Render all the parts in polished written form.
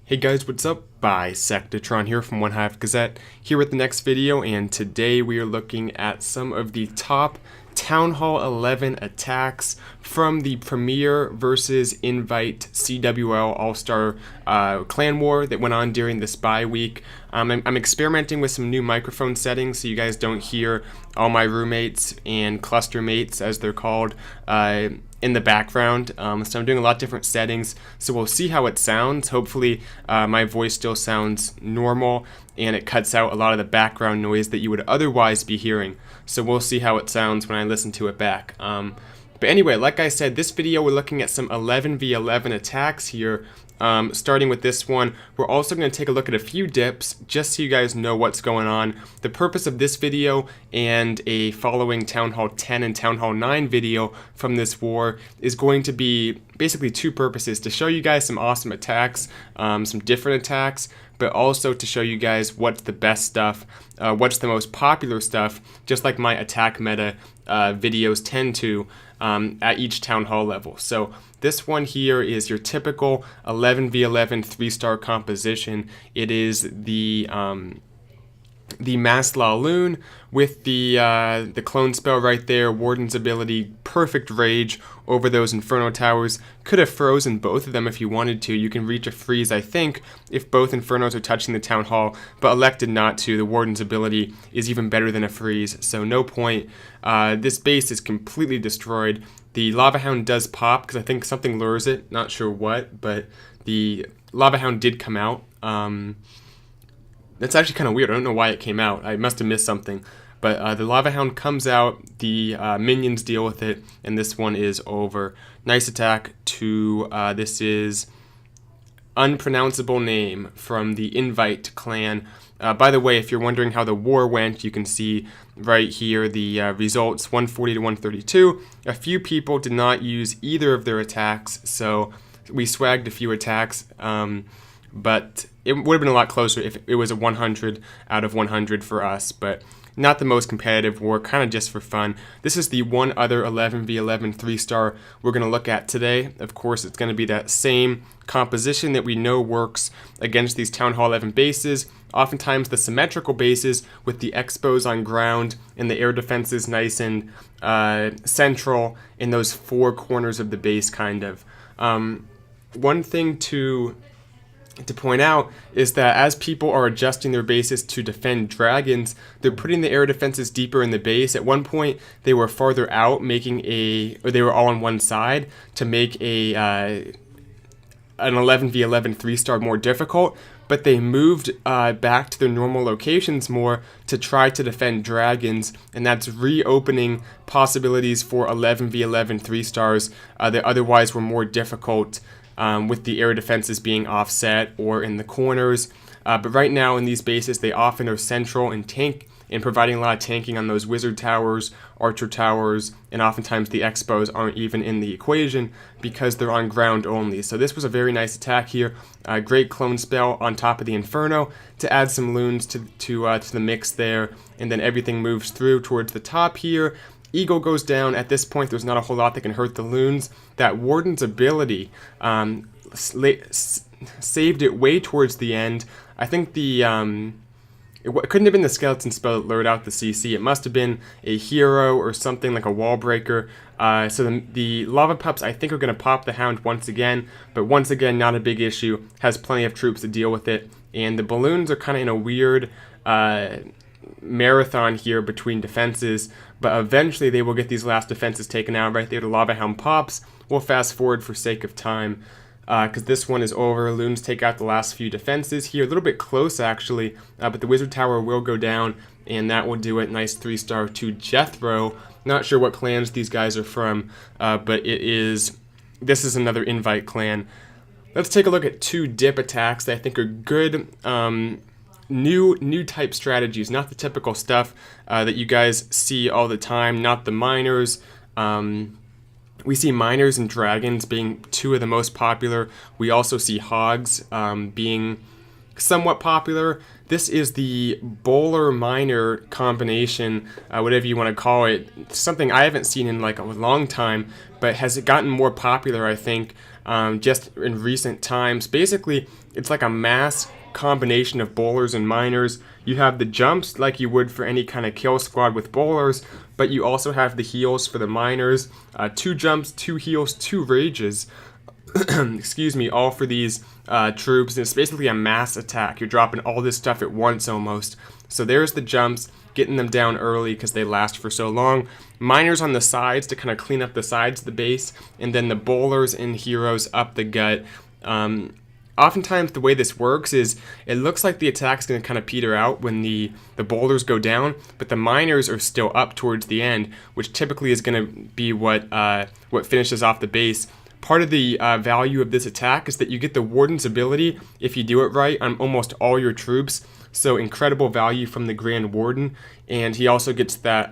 Hey guys, what's up? Bisectatron here from One Hive Gazette, here with the next video, and today we are looking at some of the top Town Hall 11 attacks from the Premier versus Invite CWL All-Star Clan War that went on during this bye week. I'm experimenting with some new microphone settings so you guys don't hear all my roommates and cluster mates, as they're called, in the background. So I'm doing a lot of different settings, so we'll see how it sounds. Hopefully my voice still sounds normal and it cuts out a lot of the background noise that you would otherwise be hearing. So we'll see how it sounds when I listen to it back. But anyway, like I said, this video we're looking at some 11v11 attacks here. Starting with this one, we're also going to take a look at a few dips just so you guys know what's going on. The purpose of this video and a following Town Hall 10 and Town Hall 9 video from this war is going to be basically two purposes: to show you guys some awesome attacks, some different attacks, but also to show you guys what's the best stuff, what's the most popular stuff, just like my attack meta videos tend to at each Town Hall level. So this one here is your typical 11v11 3-star composition. It is the Maslach Loon with the clone spell right there, Warden's ability, perfect rage over those Inferno Towers. Could have frozen both of them if you wanted to. You can reach a freeze, I think, if both Infernos are touching the Town Hall, but elected not to. The Warden's ability is even better than a freeze, so no point. This base is completely destroyed. The Lava Hound does pop, because I think something lures it, not sure what, but the Lava Hound did come out. That's actually kind of weird. I don't know why it came out. I must have missed something. But the Lava Hound comes out, the minions deal with it, and this one is over. Nice attack to, this is unpronounceable name from the Invite clan. By the way, if you're wondering how the war went, you can see right here the results, 140 to 132. A few people did not use either of their attacks, so we swagged a few attacks. But it would have been a lot closer if it was a 100 out of 100 for us, but not the most competitive war, kind of just for fun. This is the one other 11v11 3-star we're going to look at today. Of course, it's going to be that same composition that we know works against these Town Hall 11 bases. Oftentimes the symmetrical bases with the expos on ground and the air defenses nice and central in those four corners of the base, kind of. One thing to point out is that as people are adjusting their bases to defend dragons, they're putting the air defenses deeper in the base. At one point, they were farther out, or they were all on one side to make an 11v11 3-star more difficult, but they moved back to their normal locations more to try to defend dragons, and that's reopening possibilities for 11v11 3-stars that otherwise were more difficult, with the air defenses being offset or in the corners. But right now in these bases, they often are central and providing a lot of tanking on those wizard towers, archer towers, and oftentimes the expos aren't even in the equation because they're on ground only. So this was a very nice attack here. Great clone spell on top of the Inferno to add some loons to the mix there, and then everything moves through towards the top here. Eagle goes down. At this point, there's not a whole lot that can hurt the loons. That Warden's ability saved it way towards the end. I think it couldn't have been the skeleton spell that lured out the CC. It must have been a hero or something like a wall breaker. So the Lava Pups, I think, are going to pop the Hound once again, but once again, not a big issue. Has plenty of troops to deal with it. And the balloons are kind of in a weird marathon here between defenses, but eventually they will get these last defenses taken out. Right there, the Lava Hound pops. We'll fast forward for sake of time, because this one is over. Loons take out the last few defenses here. A little bit close, actually, but the Wizard Tower will go down, and that will do it. Nice 3-star to Jethro. Not sure what clans these guys are from, but this is another Invite clan. Let's take a look at two dip attacks that I think are good, new type strategies, not the typical stuff that you guys see all the time, not the miners. We see miners and dragons being two of the most popular. We also see hogs being somewhat popular. This is the bowler miner combination, whatever you want to call it. Something I haven't seen in like a long time, but has gotten more popular, I think, just in recent times. Basically, it's like a mass combination of bowlers and miners. You have the jumps like you would for any kind of kill squad with bowlers, but you also have the heals for the miners. 2 jumps, 2 heals, 2 rages. Excuse me, all for these troops. And it's basically a mass attack. You're dropping all this stuff at once almost. So there's the jumps, getting them down early because they last for so long. Miners on the sides to kind of clean up the sides of the base, and then the bowlers and heroes up the gut. Oftentimes the way this works is it looks like the attack's going to kind of peter out when the bowlers go down, but the miners are still up towards the end, which typically is going to be what finishes off the base. Part of the value of this attack is that you get the Warden's ability, if you do it right, on almost all your troops. So incredible value from the Grand Warden, and he also gets that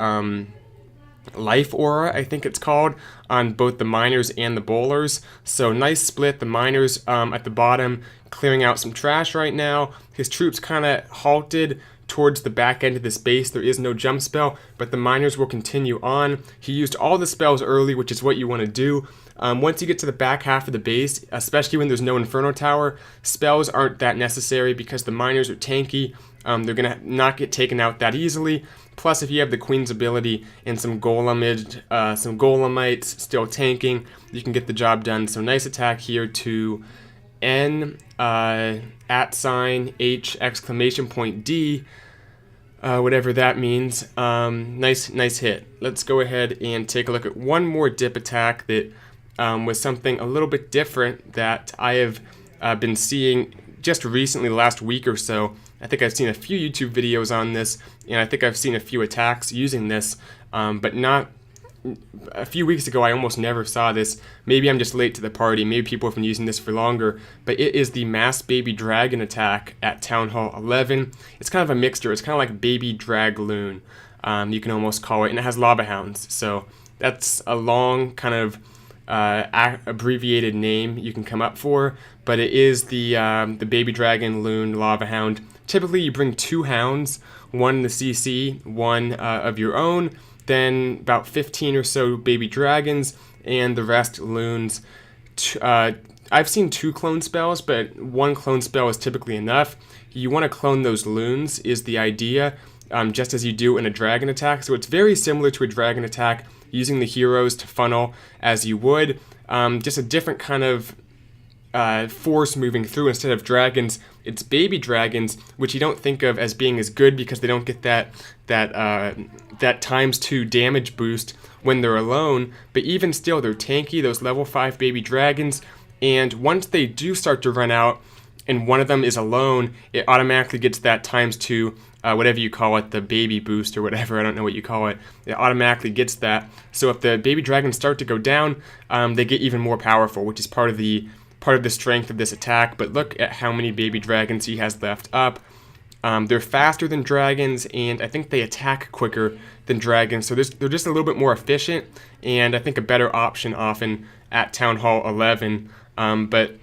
life aura, I think it's called, on both the miners and the bowlers. So nice split. The miners at the bottom clearing out some trash right now. His troops kind of halted towards the back end of this base. There is no jump spell, but the miners will continue on. He used all the spells early, which is what you want to do. Once you get to the back half of the base, especially when there's no Inferno Tower, spells aren't that necessary because the miners are tanky. They're going to not get taken out that easily. Plus, if you have the Queen's ability and some Golemites still tanking, you can get the job done. So nice attack here to N @H exclamation point D, whatever that means. Nice hit. Let's go ahead and take a look at one more dip attack that was something a little bit different that I have been seeing just recently, the last week or so. I think I've seen a few YouTube videos on this, and I think I've seen a few attacks using this, but not a few weeks ago. I almost never saw this. Maybe I'm just late to the party. Maybe people have been using this for longer, but it is the Mass Baby Dragon attack at Town Hall 11. It's kind of a mixture. It's kind of like Baby Dragloon, you can almost call it, and it has Lava Hounds. So that's a long kind of abbreviated name you can come up for, but it is the Baby Dragon Loon Lava Hound. Typically you bring 2 hounds, one in the CC, one of your own, then about 15 or so baby dragons, and the rest loons. I've seen 2 clone spells, but 1 clone spell is typically enough. You want to clone those loons is the idea, just as you do in a dragon attack. So it's very similar to a dragon attack, using the heroes to funnel as you would. Just a different kind of force moving through. Instead of dragons, it's baby dragons, which you don't think of as being as good because they don't get that ×2 damage boost when they're alone. But even still, they're tanky, those level 5 baby dragons. And once they do start to run out, and one of them is alone, it automatically gets that ×2, whatever you call it, the baby boost or whatever, I don't know what you call it. It automatically gets that. So if the baby dragons start to go down, they get even more powerful, which is part of the strength of this attack. But look at how many baby dragons he has left up. They're faster than dragons, and I think they attack quicker than dragons, so they're just a little bit more efficient, and I think a better option often at Town Hall 11. But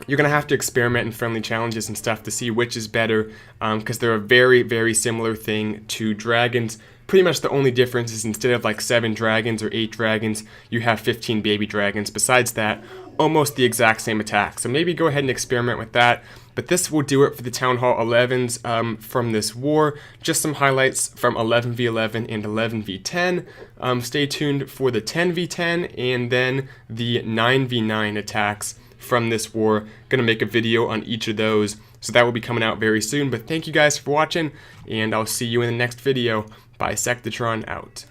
you're going to have to experiment in friendly challenges and stuff to see which is better, because they're a very, very similar thing to dragons. Pretty much the only difference is instead of like 7 dragons or 8 dragons, you have 15 baby dragons. Besides that, almost the exact same attack. So maybe go ahead and experiment with that. But this will do it for the Town Hall 11s from this war. Just some highlights from 11v11 and 11v10. Stay tuned for the 10v10 and then the 9v9 attacks from this war. Gonna make a video on each of those, so that will be coming out very soon. But thank you guys for watching, and I'll see you in the next video. Bisectatron out.